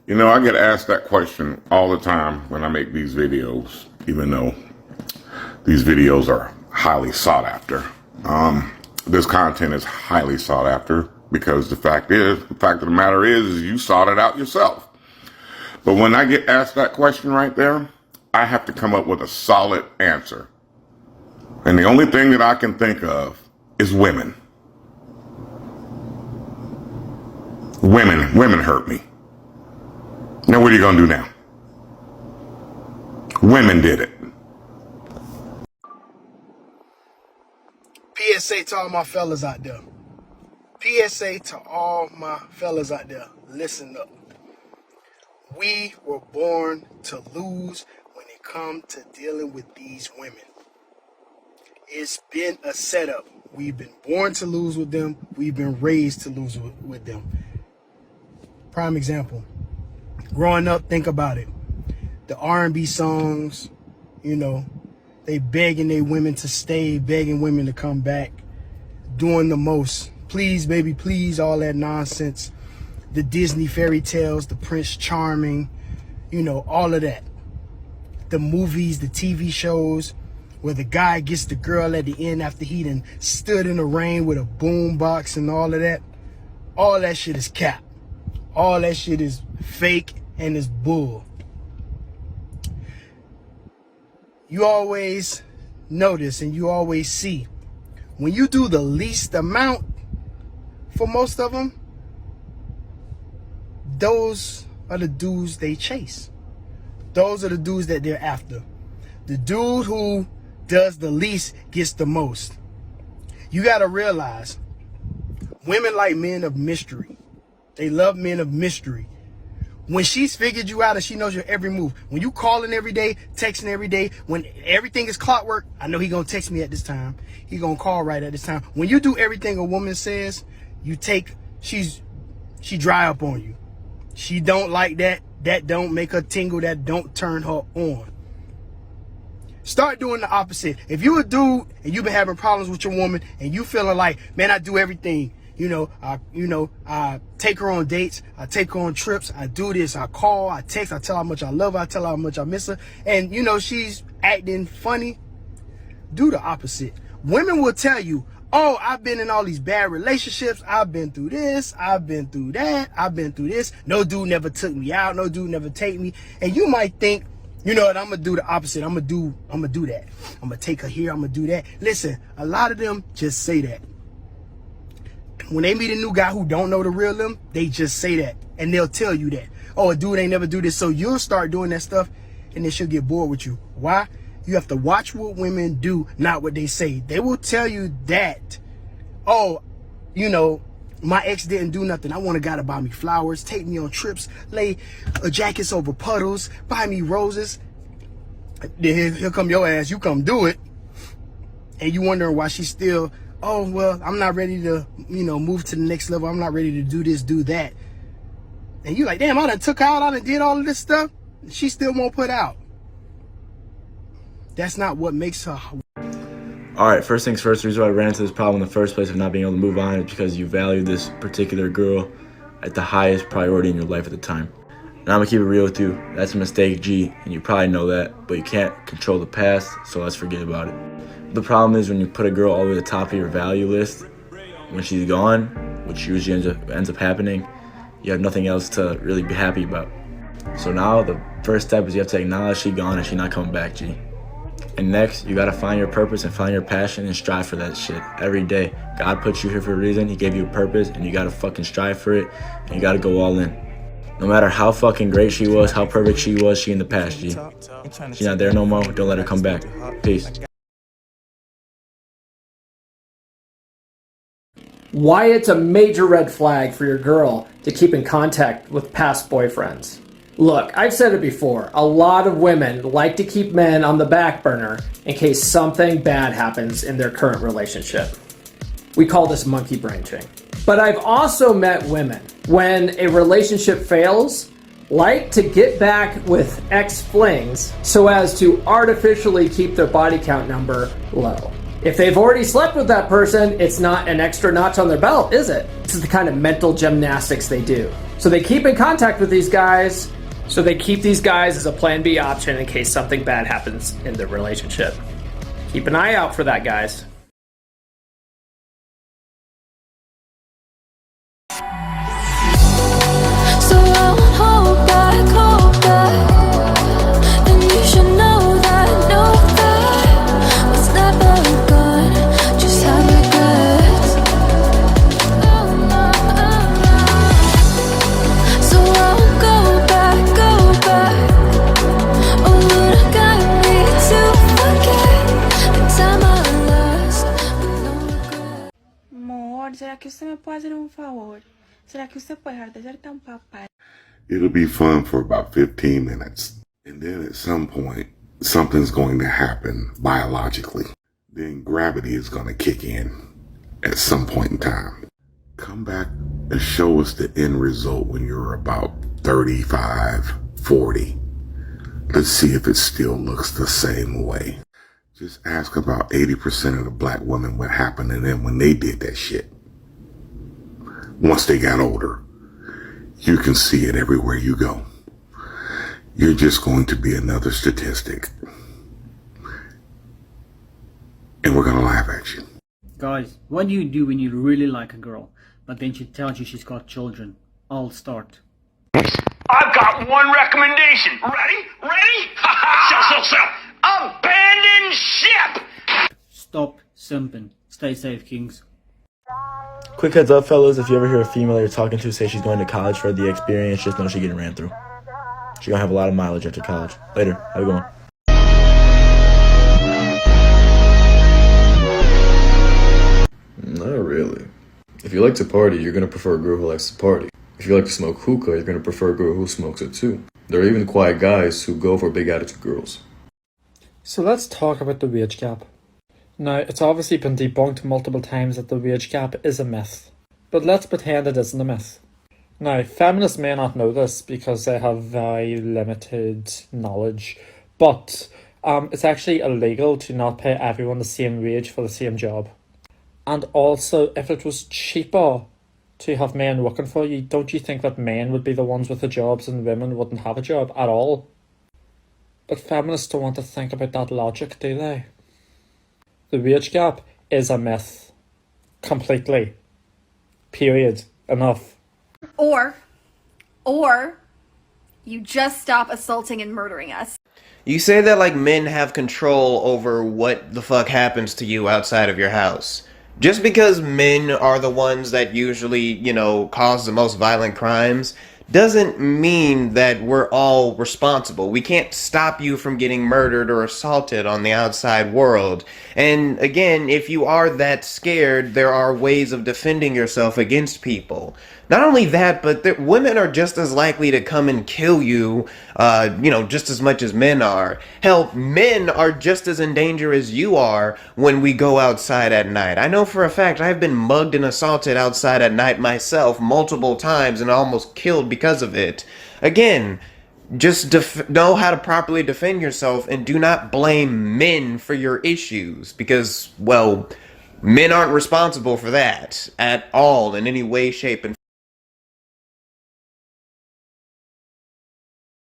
You know, I get asked that question all the time when I make these videos, even though these videos are highly sought after. This content is highly sought after because the fact of the matter is you sought it out yourself. But when I get asked that question right there, I have to come up with a solid answer. And the only thing that I can think of is women. Women hurt me. Now what are you gonna do now? Women did it. PSA to all my fellas out there. PSA to all my fellas out there. Listen up. We were born to lose when it comes to dealing with these women. It's been a setup. We've been born to lose with them. We've been raised to lose with them. Prime example. Growing up, think about it. The R&B songs, you know, they begging their women to stay, begging women to come back, doing the most. Please, baby, please, all that nonsense. The Disney fairy tales, the Prince Charming, you know, all of that. The movies, the TV shows, where the guy gets the girl at the end after he done stood in the rain with a boom box and all of that. All that shit is cap. All that shit is fake and is bull. You always notice and you always see when you do the least amount for most of them, those are the dudes they chase. Those are the dudes that they're after. The dude who does the least gets the most. You got to realize women like men of mystery. They love men of mystery. When she's figured you out and she knows your every move, when you calling every day, texting every day, when everything is clockwork, I know he gonna text me at this time. He gonna call right at this time. When you do everything a woman says, she dry up on you. She don't like that. That don't make her tingle. That don't turn her on. Start doing the opposite. If you a dude and you've been having problems with your woman and you feeling like, man, I do everything. I take her on dates. I take her on trips. I do this. I call. I text. I tell her how much I love her. I tell her how much I miss her. And, she's acting funny. Do the opposite. Women will tell you, oh, I've been in all these bad relationships. I've been through this. I've been through that. I've been through this. No dude never took me out. No dude never take me. And you might think, you know what, I'm going to do the opposite. I'm going to do that. I'm going to take her here. I'm going to do that. Listen, a lot of them just say that. When they meet a new guy who don't know the real them, they just say that. And they'll tell you that. Oh, a dude ain't never do this. So you'll start doing that stuff and then she'll get bored with you. Why? You have to watch what women do, not what they say. They will tell you that, oh, my ex didn't do nothing. I want a guy to buy me flowers, take me on trips, lay jackets over puddles, buy me roses. Then here come your ass. You come do it. And you wondering why she's still, oh, well, I'm not ready to, move to the next level. I'm not ready to do this, do that. And you like, damn, I done took her out. I done did all of this stuff. She still won't put out. That's not what makes her. Alright, first things first, the reason why I ran into this problem in the first place of not being able to move on is because you value this particular girl at the highest priority in your life at the time. And I'm gonna keep it real with you. That's a mistake, G, and you probably know that, but you can't control the past, so let's forget about it. The problem is when you put a girl all the way to the top of your value list, when she's gone, which usually ends up happening, you have nothing else to really be happy about. So now the first step is you have to acknowledge she's gone and she's not coming back, G. And next, you gotta find your purpose and find your passion and strive for that shit every day. God put you here for a reason. He gave you a purpose and you gotta fucking strive for it and you gotta go all in. No matter how fucking great she was, how perfect she was, she in the past, G. She's not there no more. Don't let her come back. Peace. Why it's a major red flag for your girl to keep in contact with past boyfriends. Look, I've said it before, a lot of women like to keep men on the back burner in case something bad happens in their current relationship. We call this monkey branching. But I've also met women, when a relationship fails, like to get back with ex-flings so as to artificially keep their body count number low. If they've already slept with that person, it's not an extra notch on their belt, is it? This is the kind of mental gymnastics they do. So they keep in contact with these guys. So they keep these guys as a plan B option in case something bad happens in their relationship. Keep an eye out for that, guys. So I'll hold back, and you should know that was never good, just have regrets. Oh no, so I'll go back, oh Lord, got me to forget the time I lost with no regret. Amor, será que você me pode fazer favor? Será que você pode desertar papai? It'll be fun for about 15 minutes. And then at some point, something's going to happen biologically. Then gravity is going to kick in at some point in time. Come back and show us the end result when you're about 35, 40. Let's see if it still looks the same way. Just ask about 80% of the black women what happened to them when they did that shit. Once they got older, you can see it everywhere you go. You're just going to be another statistic. And we're going to laugh at you. Guys, what do you do when you really like a girl, but then she tells you she's got children? I'll start. I've got one recommendation. Ready? So. Abandon ship! Stop simping. Stay safe, kings. Quick heads up, fellas, if you ever hear a female you're talking to say she's going to college for the experience, just know she's getting ran through. She's gonna have a lot of mileage after college. Later, have a good one. Not really. If you like to party, you're gonna prefer a girl who likes to party. If you like to smoke hookah, you're gonna prefer a girl who smokes it too. There are even quiet guys who go for big attitude girls. So let's talk about the wage gap. Now, it's obviously been debunked multiple times that the wage gap is a myth. But let's pretend it isn't a myth. Now, feminists may not know this because they have very limited knowledge, but it's actually illegal to not pay everyone the same wage for the same job. And also, if it was cheaper to have men working for you, don't you think that men would be the ones with the jobs and women wouldn't have a job at all? But feminists don't want to think about that logic, do they? The wage gap is a myth. Completely. Period. Enough. Or you just stop assaulting and murdering us. You say that like men have control over what the fuck happens to you outside of your house. Just because men are the ones that usually, cause the most violent crimes, doesn't mean that we're all responsible. We can't stop you from getting murdered or assaulted on the outside world. And again, if you are that scared, there are ways of defending yourself against people. Not only that, but women are just as likely to come and kill you, just as much as men are. Hell, men are just as in danger as you are when we go outside at night. I know for a fact I've been mugged and assaulted outside at night myself multiple times and almost killed because of it. Again, just know how to properly defend yourself and do not blame men for your issues because, well, men aren't responsible for that at all in any way, shape, and